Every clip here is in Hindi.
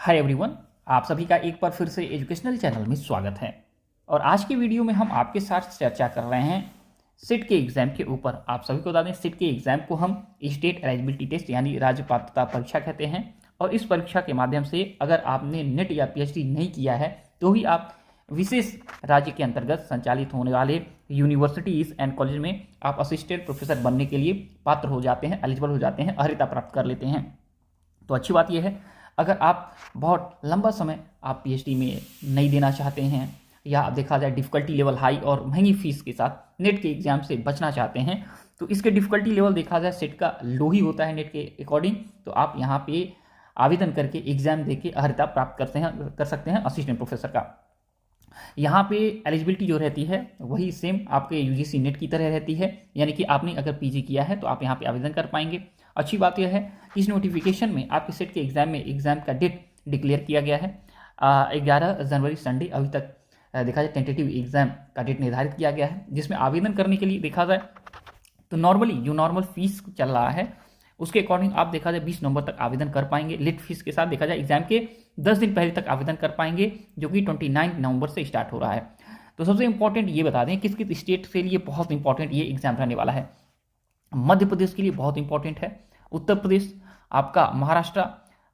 हाय एवरीवन, आप सभी का एक बार फिर से एजुकेशनल चैनल में स्वागत है। और आज की वीडियो में हम आपके साथ चर्चा कर रहे हैं सिट के एग्ज़ाम के ऊपर। आप सभी को बता दें, सिट के एग्ज़ाम को हम स्टेट एलिजिबिलिटी टेस्ट यानी राज्य पात्रता परीक्षा कहते हैं। और इस परीक्षा के माध्यम से अगर आपने नेट या पीएचडी नहीं किया है तो भी आप विशेष राज्य के अंतर्गत संचालित होने वाले यूनिवर्सिटीज़ एंड कॉलेज में आप असिस्टेंट प्रोफेसर बनने के लिए पात्र हो जाते हैं, एलिजिबल हो जाते हैं, अर्हता प्राप्त कर लेते हैं। तो अच्छी बात यह है, अगर आप बहुत लंबा समय आप पीएचडी में नहीं देना चाहते हैं या देखा जाए डिफ़िकल्टी लेवल हाई और महंगी फीस के साथ नेट के एग्ज़ाम से बचना चाहते हैं, तो इसके डिफ़िकल्टी लेवल देखा जाए सेट का लो ही होता है नेट के अकॉर्डिंग। तो आप यहाँ पे आवेदन करके एग्ज़ाम दे के अर्हता प्राप्त कर सकते हैं असिस्टेंट प्रोफेसर का। यहाँ पे एलिजिबिलिटी जो रहती है वही सेम आपके यूजीसी नेट की तरह रहती है, यानी कि आपने अगर पीजी किया है तो आप यहाँ पे आवेदन कर पाएंगे। अच्छी बात यह है कि इस नोटिफिकेशन में आपके सेट के एग्ज़ाम में एग्ज़ाम का डेट डिक्लेयर किया गया है 11 जनवरी संडे। अभी तक देखा जाए टेंटेटिव एग्ज़ाम का डेट निर्धारित किया गया है, जिसमें आवेदन करने के लिए देखा जाए तो नॉर्मली जो नॉर्मल फीस चल रहा है उसके अकॉर्डिंग आप देखा जाए 20 नवंबर तक आवेदन कर पाएंगे। लेट फीस के साथ देखा जाए एग्जाम के 10 दिन पहले तक आवेदन कर पाएंगे, जो कि 29 नवंबर से स्टार्ट हो रहा है। तो सबसे इंपॉर्टेंट ये बता दें किस किस स्टेट के लिए बहुत इंपॉर्टेंट ये एग्जाम रहने वाला है। मध्य प्रदेश के लिए बहुत इंपॉर्टेंट है, उत्तर प्रदेश आपका, महाराष्ट्र,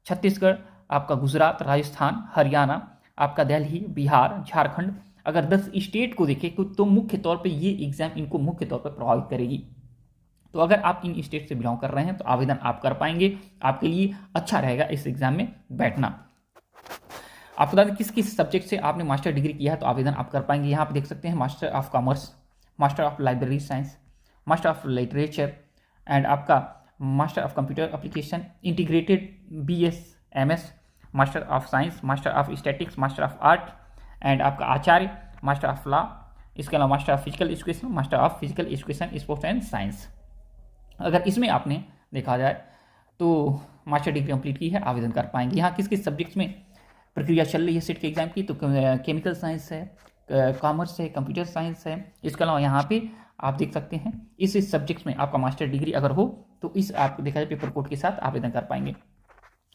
छत्तीसगढ़ आपका, गुजरात, राजस्थान, हरियाणा आपका, दिल्ली, बिहार, झारखंड। अगर 10 स्टेट को देखें तो मुख्य तौर पर ये एग्जाम इनको मुख्य तौर पर प्रभावित करेगी। तो अगर आप इन स्टेट से बिलोंग कर रहे हैं तो आवेदन आप कर पाएंगे, आपके लिए अच्छा रहेगा इस एग्जाम में बैठना। आपको बता दें किस किस सब्जेक्ट से आपने मास्टर डिग्री किया है तो आवेदन आप कर पाएंगे। यहाँ पे देख सकते हैं master of commerce, master of library science, master of literature and आपका master of computer application, integrated BS/MS, master of science, master of statics, master of art and आपका आचार्य, मास्टर ऑफ लॉ। इसके अलावा master of physical education, master of physical education, sports and science. अगर इसमें आपने देखा जाए तो मास्टर डिग्री कंप्लीट की है, आवेदन कर पाएंगे। यहाँ किस किस सब्जेक्ट्स में प्रक्रिया चल रही है सेट के एग्जाम की, तो केमिकल साइंस है, कॉमर्स है, कंप्यूटर साइंस है। इसके अलावा यहाँ पे आप देख सकते हैं इस सब्जेक्ट्स में आपका मास्टर डिग्री अगर हो तो इस आप देखा जाए पेपर कोड के साथ आवेदन कर पाएंगे।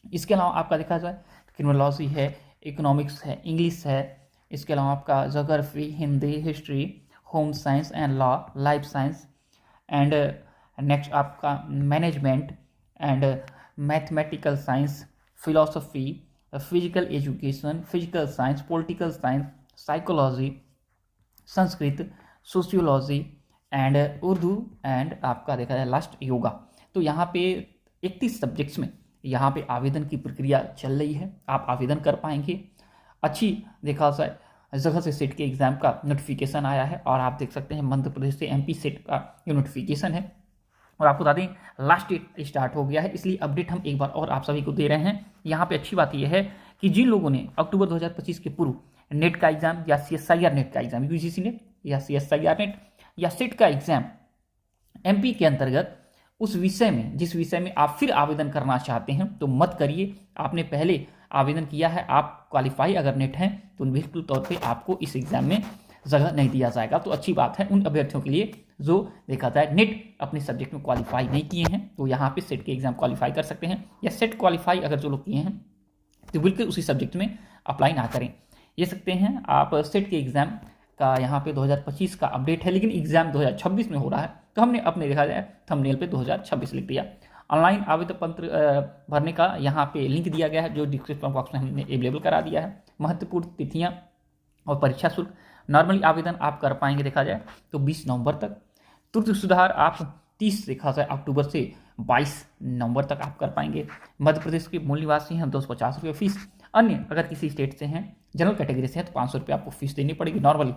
इसके अलावा आपका देखा जाए क्रिमिनोलॉजी है, इकोनॉमिक्स है, इंग्लिश है। इसके अलावा आपका geography, Hindi, history, home science and law, life science and next आपका management and mathematical science, philosophy, physical education, physical science, political science, psychology, Sanskrit, sociology and Urdu and आपका देखा जाए लास्ट योगा। तो यहाँ पे 31 सब्जेक्ट्स में यहाँ पे आवेदन की प्रक्रिया चल रही है, आप आवेदन कर पाएंगे। अच्छी देखा जाए जगह से सेट के एग्ज़ाम का नोटिफिकेशन आया है और आप देख सकते हैं मध्य प्रदेश से MP सेट का ये नोटिफिकेशन है। और आपको बता दें लास्ट डेट स्टार्ट हो गया है, इसलिए अपडेट हम एक बार और आप सभी को दे रहे हैं। यहाँ पे अच्छी बात यह है कि जिन लोगों ने अक्टूबर 2025 के पूर्व नेट का एग्जाम या CSIR नेट का एग्जाम, UGC नेट या CSIR नेट या सेट का एग्जाम MP के अंतर्गत उस विषय में जिस विषय में आप फिर आवेदन करना चाहते हैं तो मत करिए। आपने पहले आवेदन किया है, आप क्वालिफाई अगर नेट हैं तो बिल्कुल तौर पर आपको इस एग्जाम में जगह नहीं दिया जाएगा। तो अच्छी बात है उन अभ्यर्थियों के लिए जो देखा जाए नेट अपने सब्जेक्ट में क्वालिफाई नहीं किए हैं, तो यहाँ पे सेट के एग्जाम क्वालिफाई कर सकते हैं। या सेट क्वालिफाई अगर जो लोग किए हैं तो बिल्कुल उसी सब्जेक्ट में अप्लाई ना करें। ये सकते हैं आप सेट के एग्ज़ाम का यहाँ पे 2025 का अपडेट है, लेकिन एग्जाम 2026 में हो रहा है, तो हमने अपने देखा जाए थंबनेल पे 2026 लिख दिया। ऑनलाइन आवेदन पत्र भरने का यहाँ पे लिंक दिया गया है, जो डिस्क्रिप्शन बॉक्स में हमने अवेलेबल करा दिया है। महत्वपूर्ण तिथियाँ और परीक्षा शुल्क, नॉर्मली आवेदन आप कर पाएंगे देखा जाए तो 20 नवंबर तक। तुरंत सुधार आप 30 देखा जाए अक्टूबर से 22 नवंबर तक आप कर पाएंगे। मध्य प्रदेश के मूल निवासी हैं 250 रुपये फीस। अन्य अगर किसी स्टेट से हैं, जनरल कैटेगरी से हैं तो 500 रुपये आपको फीस देनी पड़ेगी नॉर्मली।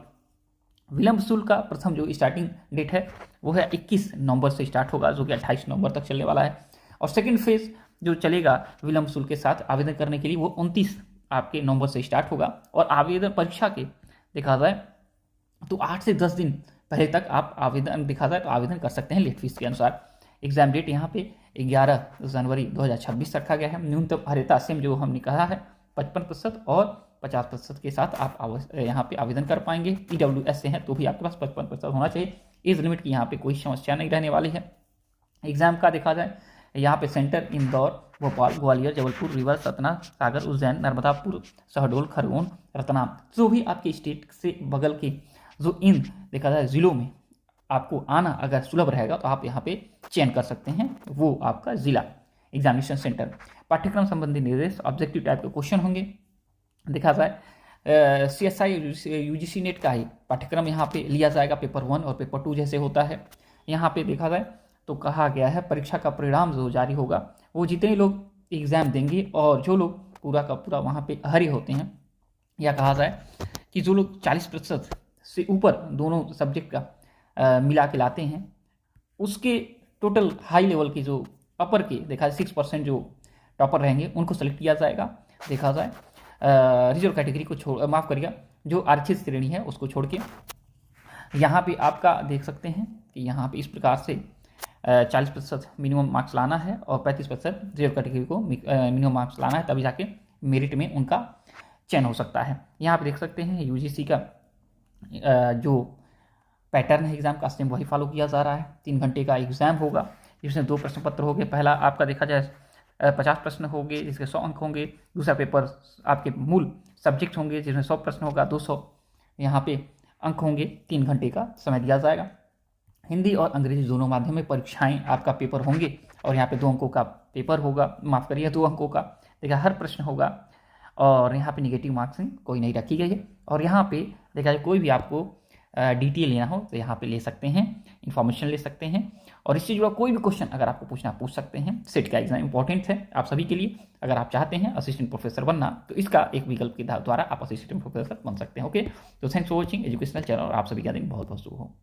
विलंब शुल्क का प्रथम जो स्टार्टिंग डेट है वो है 21 नवंबर से स्टार्ट होगा, जो कि 28 नवंबर तक चलने वाला है। और सेकेंड फेज जो चलेगा विलंब शुल्क के साथ आवेदन करने के लिए वो 29 आपके नवंबर से स्टार्ट होगा। और आवेदन परीक्षा के देखा जाए तो 8 से 10 दिन पहले तक आप आवेदन देखा जाए तो आवेदन कर सकते हैं लेट फीस के अनुसार। एग्जाम डेट यहाँ पे 11 जनवरी 2026 रखा गया है। न्यूनतम अर्हता सेम जो हमने कहा है 55% और 50% के साथ आप यहाँ पे आवेदन कर पाएंगे। EWS से हैं तो भी आपके पास 55% होना चाहिए। एज लिमिट की यहाँ पे कोई समस्या नहीं रहने वाली है। एग्जाम का देखा जाए यहाँ पे सेंटर इंदौर, भोपाल, ग्वालियर, जबलपुर, रीवा, सतना, सागर, उज्जैन, नर्मदापुर, शहडोल, खरगोन, रतलाम, जो भी आपके स्टेट से बगल के जो इन देखा जाए ज़िलों में आपको आना अगर सुलभ रहेगा तो आप यहाँ पे चयन कर सकते हैं, वो आपका ज़िला एग्जामिनेशन सेंटर। पाठ्यक्रम संबंधी निर्देश ऑब्जेक्टिव टाइप के क्वेश्चन होंगे। देखा जाए CSI UGC नेट का ही पाठ्यक्रम यहाँ पे लिया जाएगा, पेपर 1 और पेपर 2 जैसे होता है। यहाँ पे देखा जाए तो कहा गया है परीक्षा का परिणाम जो जारी होगा वो जितने लोग एग्ज़ाम देंगे और जो लोग पूरा का पूरा वहाँ पे हरे होते हैं, या कहा जाए कि जो लोग 40% से ऊपर दोनों सब्जेक्ट का मिला के लाते हैं, उसके टोटल हाई लेवल के जो अपर के देखा जाए 6% जो टॉपर रहेंगे उनको सेलेक्ट किया जाएगा। देखा जाए रिजर्व कैटेगरी को छोड़ माफ़ करिएगा, जो आरक्षित श्रेणी है उसको छोड़ के यहाँ पे आपका देख सकते हैं कि यहाँ पे इस प्रकार से 40% मिनिमम मार्क्स लाना है और 35% रिजर्व कैटेगरी को मिनिमम मार्क्स लाना है, तभी जाके मेरिट में उनका चयन हो सकता है। यहाँ पे देख सकते हैं UGC का जो पैटर्न है एग्ज़ाम का सेम वही फॉलो किया जा रहा है। 3 घंटे का एग्ज़ाम होगा जिसमें 2 प्रश्न पत्र होंगे। पहला आपका देखा जाए 50 प्रश्न होंगे जिसके 100 अंक होंगे। दूसरा पेपर आपके मूल सब्जेक्ट होंगे जिसमें 100 प्रश्न होगा, 200 यहाँ पे अंक होंगे। 3 घंटे का समय दिया जाएगा। हिंदी और अंग्रेजी दोनों माध्यम में परीक्षाएं आपका पेपर होंगे और यहाँ पे 2 अंकों का पेपर होगा, माफ़ करिए 2 अंकों का देखा हर प्रश्न होगा। और यहाँ पे निगेटिव मार्क्सिंग कोई नहीं रखी गई है। और यहाँ पे देखा जाए कोई भी आपको डिटेल लेना हो तो यहाँ पे ले सकते हैं, इन्फॉर्मेशन ले सकते हैं और इससे जुड़ा कोई भी क्वेश्चन अगर आपको पूछना पूछ सकते हैं। सेट का एग्जाम इंपॉर्टेंट है आप सभी के लिए। अगर आप चाहते हैं असिस्टेंट प्रोफेसर बनना तो इसका एक विकल्प के द्वारा आप असिस्टेंट प्रोफेसर बन सकते हैं। ओके, तो thanks for watching educational channel और आप सभी का दिन बहुत बहुत शुभ हो।